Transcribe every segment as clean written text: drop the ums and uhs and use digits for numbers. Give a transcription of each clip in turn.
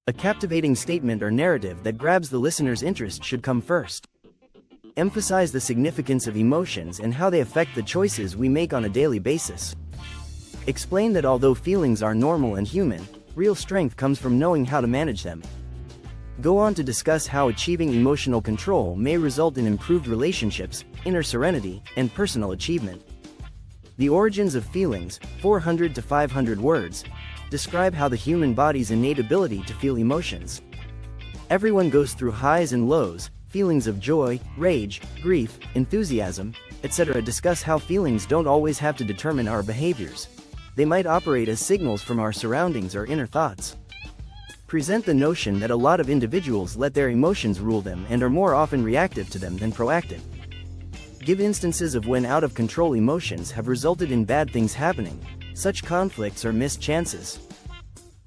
A captivating statement or narrative that grabs the listener's interest should come first. Emphasize the significance of emotions and how they affect the choices we make on a daily basis. Explain that although feelings are normal and human, real strength comes from knowing how to manage them. Go on to discuss how achieving emotional control may result in improved relationships, inner serenity, and personal achievement. The origins of feelings, 400 to 500 words, describe how the human body's innate ability to feel emotions. Everyone goes through highs and lows, feelings of joy, rage, grief, enthusiasm, etc. Discuss how feelings don't always have to determine our behaviors. They might operate as signals from our surroundings or inner thoughts. Present the notion that a lot of individuals let their emotions rule them and are more often reactive to them than proactive. Give instances of when out-of-control emotions have resulted in bad things happening, such conflicts or missed chances.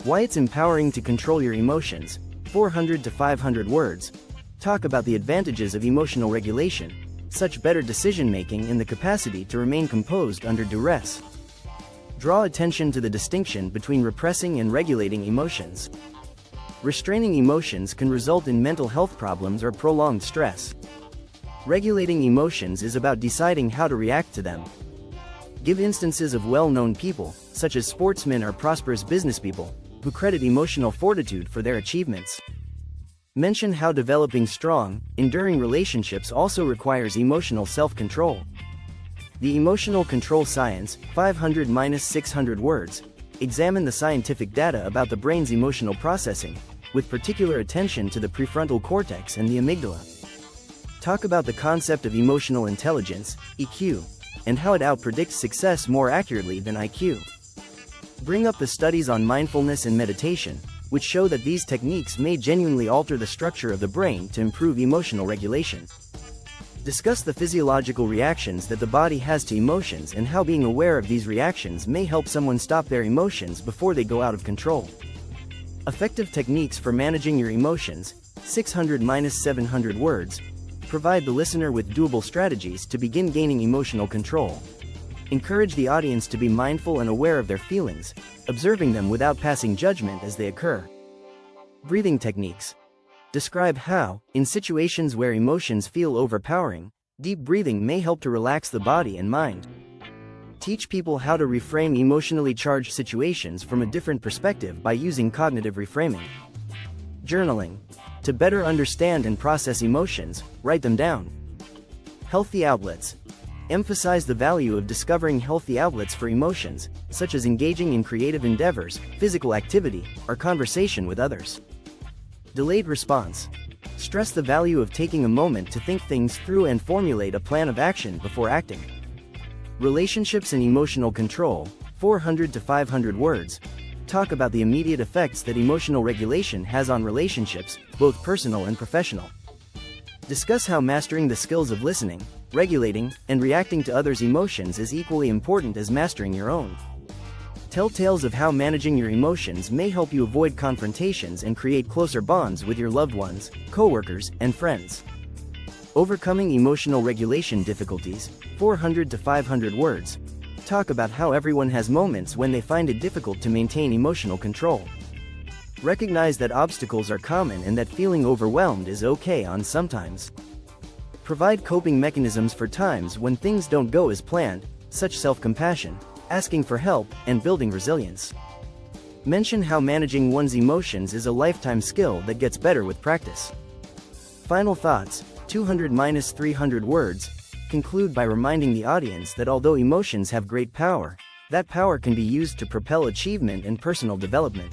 Why it's empowering to control your emotions, 400 to 500 words. Talk about the advantages of emotional regulation, such better decision-making and the capacity to remain composed under duress. Draw attention to the distinction between repressing and regulating emotions. Restraining emotions can result in mental health problems or prolonged stress. Regulating emotions is about deciding how to react to them. Give instances of well-known people, such as sportsmen or prosperous businesspeople, who credit emotional fortitude for their achievements. Mention how developing strong, enduring relationships also requires emotional self-control. The Emotional Control Science, 500-600 words. Examine the scientific data about the brain's emotional processing, with particular attention to the prefrontal cortex and the amygdala. Talk about the concept of emotional intelligence, EQ, and how it outpredicts success more accurately than IQ. Bring up the studies on mindfulness and meditation, which show that these techniques may genuinely alter the structure of the brain to improve emotional regulation. Discuss the physiological reactions that the body has to emotions and how being aware of these reactions may help someone stop their emotions before they go out of control. Effective techniques for managing your emotions, 600-700 words, provide the listener with doable strategies to begin gaining emotional control. Encourage the audience to be mindful and aware of their feelings, observing them without passing judgment as they occur. Breathing techniques. Describe how, in situations where emotions feel overpowering, deep breathing may help to relax the body and mind. Teach people how to reframe emotionally charged situations from a different perspective by using cognitive reframing. Journaling. To better understand and process emotions, write them down. Healthy outlets. Emphasize the value of discovering healthy outlets for emotions, such as engaging in creative endeavors, physical activity, or conversation with others. Delayed response. Stress the value of taking a moment to think things through and formulate a plan of action before acting. Relationships and emotional control, 400 to 500 words. Talk about the immediate effects that emotional regulation has on relationships, both personal and professional. Discuss how mastering the skills of listening, regulating, and reacting to others' emotions is equally important as mastering your own. Tell tales of how managing your emotions may help you avoid confrontations and create closer bonds with your loved ones, coworkers, and friends. Overcoming emotional regulation difficulties, 400 to 500 words. Talk about how everyone has moments when they find it difficult to maintain emotional control. Recognize that obstacles are common and that feeling overwhelmed is okay on sometimes. Provide coping mechanisms for times when things don't go as planned, such self-compassion, asking for help, and building resilience. Mention how managing one's emotions is a lifetime skill that gets better with practice. Final thoughts, 200-300 words. Conclude by reminding the audience that although emotions have great power, that power can be used to propel achievement and personal development.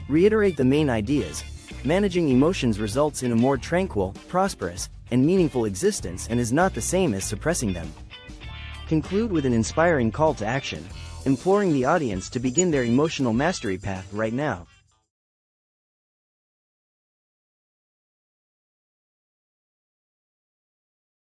Reiterate the main ideas. Managing emotions results in a more tranquil, prosperous, and meaningful existence and is not the same as suppressing them. Conclude with an inspiring call to action, imploring the audience to begin their emotional mastery path right now.